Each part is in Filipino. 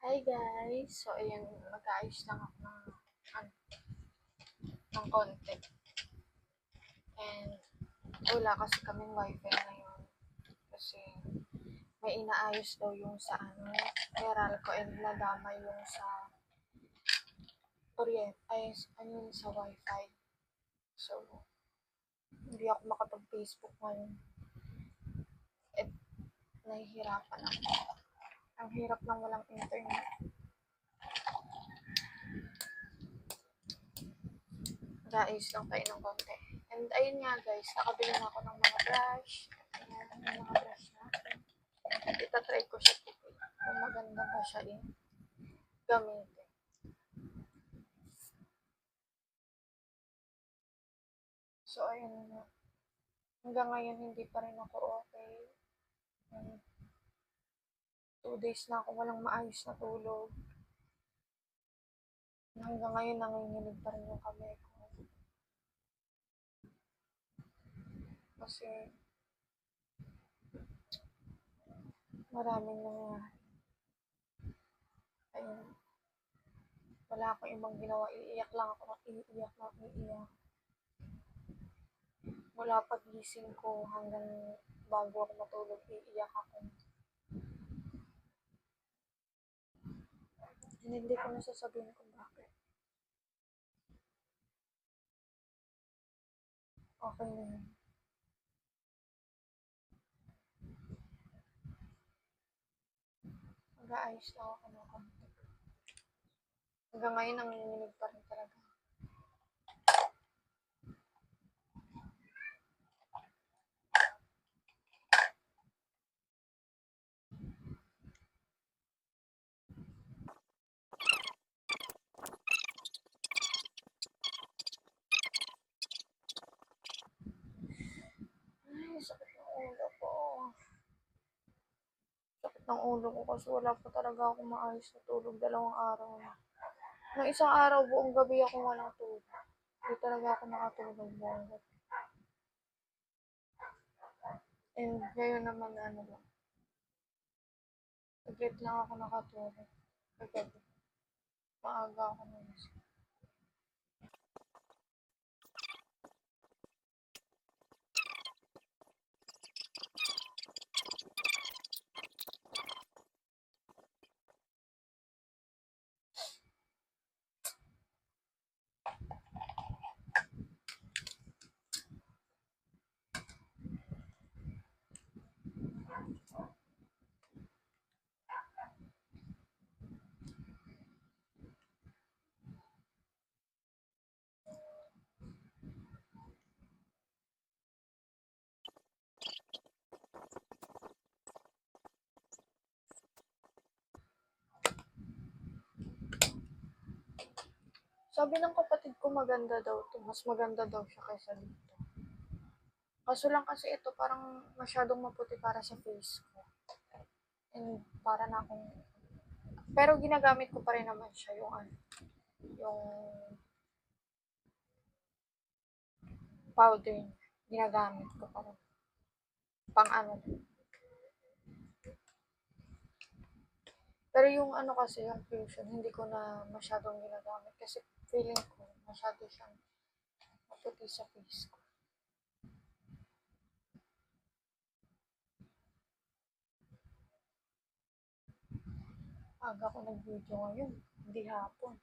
Hi guys! So ayan, mag-aayos lang ako ano, ng konti. And wala kasi kaming wifi ngayon. Kasi may inaayos daw yung sa Meralco and nadama yung sa sa wifi. So, hindi ako makapag-Facebook ngayon. At nahihirapan ako. Ang hirap lang walang internet. Mag-aayos lang tayo ng konti. And ayun nga guys, nakabili na ako ng mga brush. Ayan, yung mga brush natin. Itatry ko siya kung maganda ba siya gamitin. So, ayun na. Hanggang ngayon, hindi pa rin ako okay. 2 days na ako walang maayos na tulog. Hanggang ngayon, nanginginig pa rin yung kamay ko. Kasi, maraming nangyari. Ayun. Wala akong ibang ginawa. Iiyak lang ako. Iiyak. Mula pagising ko hanggang bago ako matulog, iiyak ako. Hindi ko na sasabihin kung bakit. Okay na yun. Mag-aayos lang ako ng konti. Hanggang ngayon, nanginginig pa rin talaga. Ay, sakit ng ulo ko. Sakit ng ulo ko kasi wala pa talaga ako maayos na tulog 2 araw na. Nung isang araw, buong gabi ako walang tulog. Hindi talaga ako nakatulog buong gabi. And ngayon naman lang. Saglit lang ako nakatulog. Kagabi. Maaga ako nagising. Sabi ng kapatid ko maganda daw to. Mas maganda daw siya kaysa dito. Kaso lang kasi ito parang masyadong maputi para sa face ko. And para na akong... Pero ginagamit ko pa rin naman siya yung powder. Ginagamit ko pa rin. Pang Pero yung kasi, yung fusion, hindi ko na masyadong ginagamit kasi feeling ko masyado siyang maputi sa face ko. Aga ko nag-video ngayon, hindi hapon.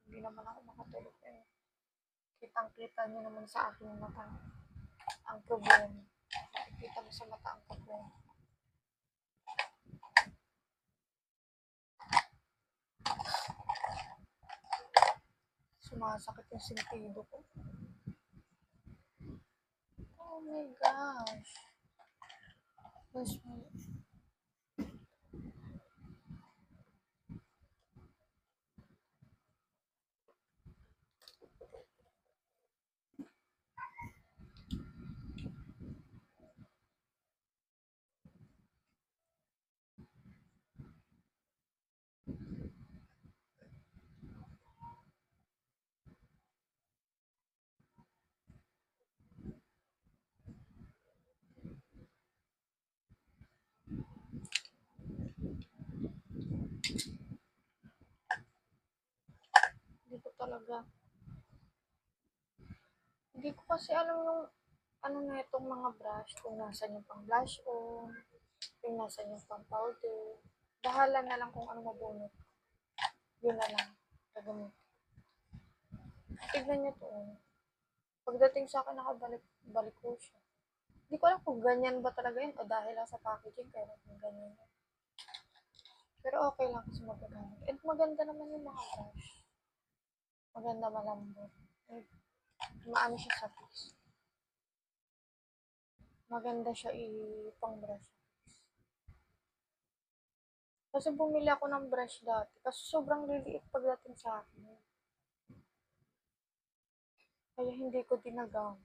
Hindi naman ako makatulog Kitang-kita niyo naman sa aking mata ang problema. Nakikita mo sa mata ang problema. Sumasakit yung sentido ko. Oh my gosh. talaga. Hindi ko kasi alam yung ano na itong mga brush, kung nasan yung pang blush on, kung nasan yung pang powder. Bahala na lang kung ano mabunot. Yun na lang. Gagamit. Tignan niyo to. Pagdating sa akin, nakabalik ko siya. Hindi ko alam kung ganyan ba talaga yun o dahil lang sa packaging kaya kung ganyan yun. Pero okay lang kasi magagamit. And maganda naman yung mga brush. Maganda malambot. And maano siya sa face. Maganda siya pang brush. Kasi bumili ako ng brush dati. Kasi sobrang liliit pagdating sa akin. Kaya hindi ko dinagamit.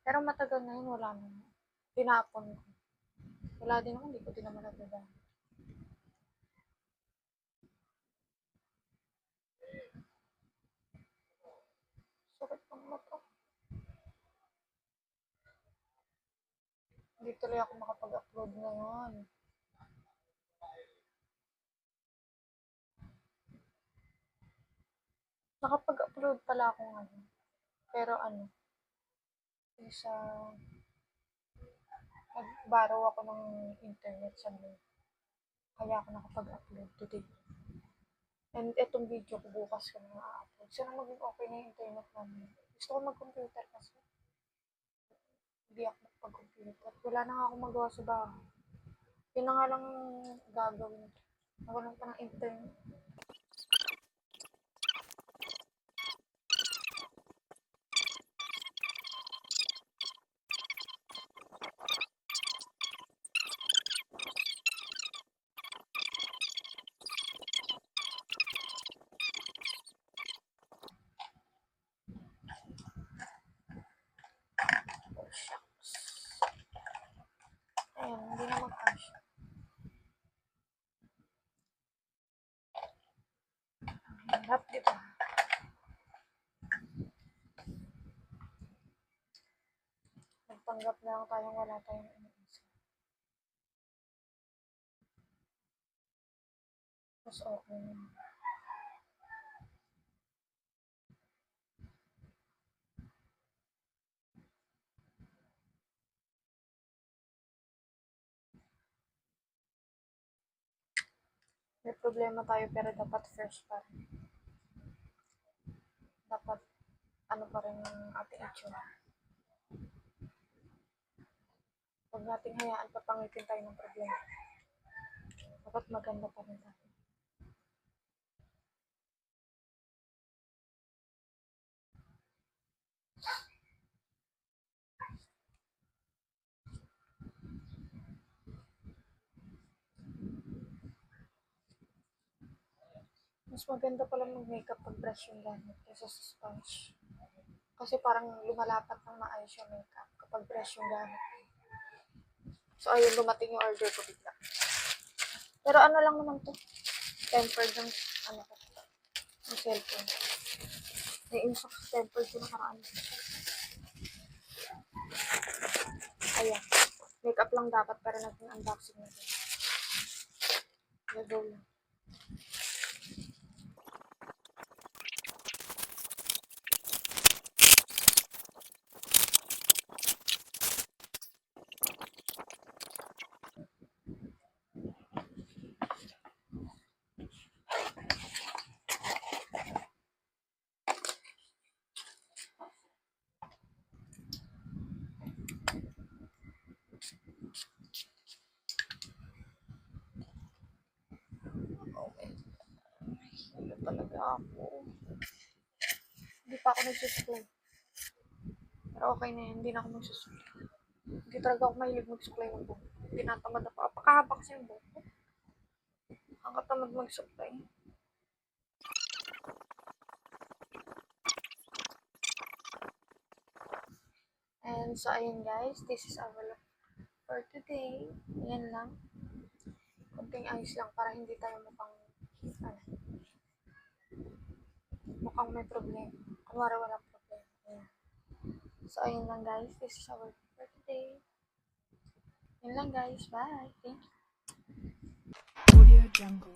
Pero matagal na yun, wala na. Tinapon ko. Wala din ako, hindi ko din naman nagagamit. Sakit pang mata. Hindi tuloy ako makapag-upload ngayon. Nakapag-upload pala ako ngayon. Pero isa, nag-borrow ako ng internet sa loob. Kaya ako nakapag-upload today. And etong video ko bukas ko na upload. Sana maging okay na yung internet namin. Gusto ko mag-computer kasi. Hindi ako magpag-computer. Wala na nga ako magawa sa bahay. Yun na nga lang gagawin. Nawalan pa ng internet. Oh, shucks. Ayan, hindi na mag-cash. Hirap, di ba? Nagpanggap na lang tayong wala tayong iniisip. Mas okay na. May problema tayo pero dapat fresh pa rin. Dapat ano pa rin ang ating itsura. Huwag nating hayaan papangitin tayo ng problema. Dapat maganda pa rin tayo. Mas maganda pala mag-makeup pag brush yung gamit kaysa sa sponge. Kasi parang lumalapat ng maayos yung makeup kapag brush yung gamit. So ayun, dumating yung order ko bigla. Pero ano lang naman to. Tempered ng ano ko. Yung cellphone. Naiinsak sa tempered ko nakaraan. Ayan. Makeup lang dapat pero naging unboxing na din. Go lang. Okay. Ano talaga ako. Hindi pa ako nagsusuklay. Pero okay na yan. Hindi na ako magsusuklay. Hindi talaga ako mahilig magsuklay ng buhok. Tinatamad ako. Apakahaba kasi yung buhok ko. Ang katamad magsuklay. And so, ayun guys. This is our look for today. Ayan lang. Kunting ayos lang para hindi tayo mukhang may problema. Kunwari walang problema. Ayan. So, ayun lang guys. This is our look for today. Yun lang guys. Bye. Thank you. Audio Jungle.